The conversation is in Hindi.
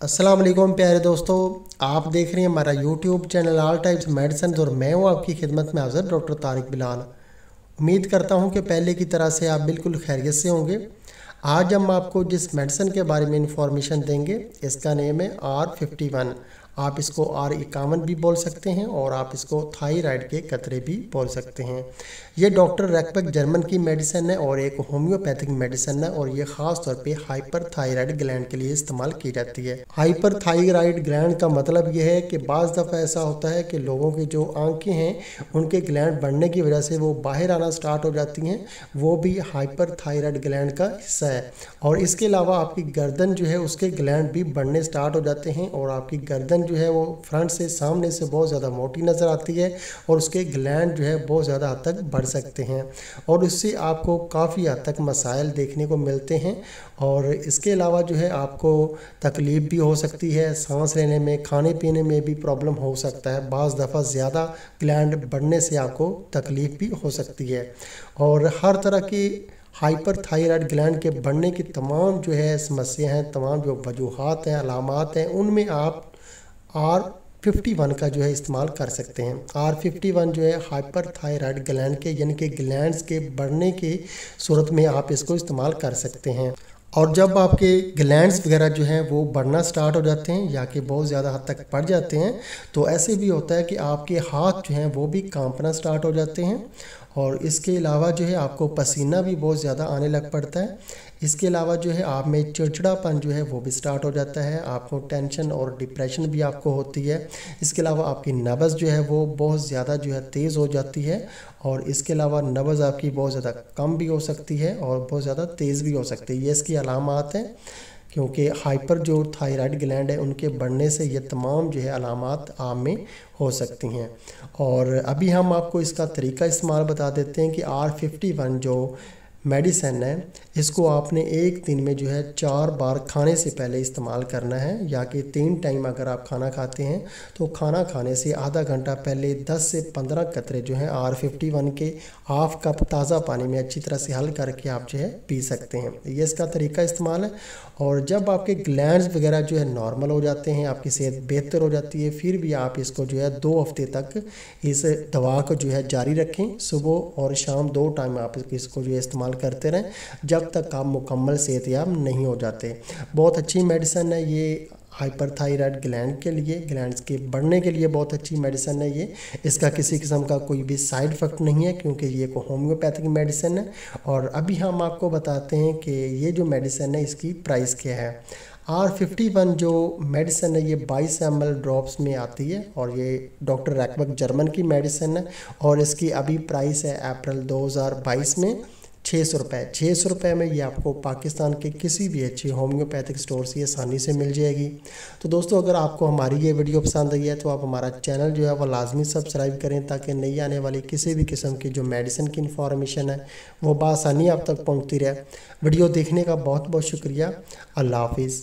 अस्सलाम वालेकुम प्यारे दोस्तों, आप देख रहे हैं हमारा YouTube channel all types medicine और मैं हूं आपकी खिदमत में हाजिर डॉक्टर तारिक बिलाल। उम्मीद करता हूं कि पहले की तरह से आप बिल्कुल खैरियत से होंगे। आज हम आपको जिस मेडिसिन के बारे में इंफॉर्मेशन देंगे इसका नेम है R51। आप इसको R51 भी बोल सकते हैं और आप इसको थायराइड के कतरे भी बोल सकते हैं। ये डॉक्टर रैकबर्ग जर्मन की मेडिसिन है और एक होम्योपैथिक मेडिसिन है और ये ख़ास तौर पे हाइपर थायराइड ग्लैंड के लिए इस्तेमाल की जाती है। हाइपर थायराइड ग्लैंड का मतलब ये है कि बाज़ दफ़ा ऐसा होता है कि लोगों की जो आंखें हैं उनके ग्लैंड बढ़ने की वजह से वो बाहर आना स्टार्ट हो जाती हैं, वो भी हाइपर थायराइड ग्लैंड का हिस्सा है। और इसके अलावा आपकी गर्दन जो है उसके ग्लैंड भी बढ़ने स्टार्ट हो जाते हैं और आपकी गर्दन जो है वो फ्रंट से सामने से बहुत ज़्यादा मोटी नज़र आती है और उसके ग्लैंड जो है बहुत ज़्यादा हद तक बढ़ सकते हैं और उससे आपको काफ़ी हद तक मसाइल देखने को मिलते हैं। और इसके अलावा जो है आपको तकलीफ़ भी हो सकती है, सांस लेने में, खाने पीने में भी प्रॉब्लम हो सकता है। बाज़ दफ़ा ज़्यादा ग्लैंड बढ़ने से आपको तकलीफ़ भी हो सकती है। और हर तरह की हाइपर थायराइड ग्लैंड के बढ़ने की तमाम जो है समस्या हैं, तमाम जो वजूहात हैं, अलामात हैं, उनमें आप R51 का जो है इस्तेमाल कर सकते हैं। R51 जो है हाइपर थायराइड ग्लैंड के यानी कि ग्लैंड्स के बढ़ने की सूरत में आप इसको इस्तेमाल कर सकते हैं। और जब आपके ग्लैंड्स वगैरह जो हैं वो बढ़ना स्टार्ट हो जाते हैं या कि बहुत ज़्यादा हद तक बढ़ जाते हैं तो ऐसे भी होता है कि आपके हाथ जो हैं वो भी कांपना स्टार्ट हो जाते हैं और इसके अलावा जो है आपको पसीना भी बहुत ज़्यादा आने लग पड़ता है। इसके अलावा जो है आप में चिड़चिड़ापन जो है वो भी स्टार्ट हो जाता है, आपको टेंशन और डिप्रेशन भी आपको होती है। इसके अलावा आपकी नब्ज़ जो है वो बहुत ज़्यादा जो है तेज़ हो जाती है और इसके अलावा नब्ज़ आपकी बहुत ज़्यादा कम भी हो सकती है और बहुत ज़्यादा तेज़ भी हो सकती है। ये इसकी अलामात हैं, क्योंकि हाइपर जो थायराइड ग्लैंड है उनके बढ़ने से ये तमाम जो है अलामात आप में हो सकती हैं। और अभी हम आपको इसका तरीका इस्तेमाल बता देते हैं कि R51 जो मेडिसिन है इसको आपने एक दिन में जो है 4 बार खाने से पहले इस्तेमाल करना है, या कि 3 टाइम अगर आप खाना खाते हैं तो खाना खाने से आधा घंटा पहले 10 से 15 कतरे जो हैं R51 के हाफ कप ताज़ा पानी में अच्छी तरह से हल करके आप जो है पी सकते हैं। ये इसका तरीका इस्तेमाल है। और जब आपके ग्लैंड्स वगैरह जो है नॉर्मल हो जाते हैं, आपकी सेहत बेहतर हो जाती है, फिर भी आप इसको जो है 2 हफ्ते तक इस दवा को जो है जारी रखें। सुबह और शाम 2 टाइम आप इसको जो है इस्तेमाल करते रहें जब तक आप मुकम्मल सेहतयाब नहीं हो जाते। बहुत अच्छी मेडिसिन है ये हाइपर थायराइड ग्लैंड के लिए, ग्लैंड्स के बढ़ने के लिए बहुत अच्छी मेडिसिन है ये। इसका किसी किस्म का कोई भी साइड इफ़ेक्ट नहीं है क्योंकि ये को होम्योपैथिक मेडिसिन है। और अभी हम आपको बताते हैं कि ये जो मेडिसिन है इसकी प्राइस क्या है। R51 जो मेडिसिन है ये 22 ml ड्रॉप्स में आती है और ये डॉक्टर रैकबर्ग जर्मन की मेडिसिन है और इसकी अभी प्राइस है अप्रैल 2022 में 600 रुपये। 600 रुपये में ये आपको पाकिस्तान के किसी भी अच्छी होम्योपैथिक स्टोर से आसानी से मिल जाएगी। तो दोस्तों, अगर आपको हमारी ये वीडियो पसंद आई है तो आप हमारा चैनल जो है वो लाजमी सब्सक्राइब करें ताकि नई आने वाली किसी भी किस्म की जो मेडिसिन की इन्फॉर्मेशन है वो बआसानी आप तक पहुँचती रहे। वीडियो देखने का बहुत बहुत शुक्रिया। अल्लाह हाफिज़।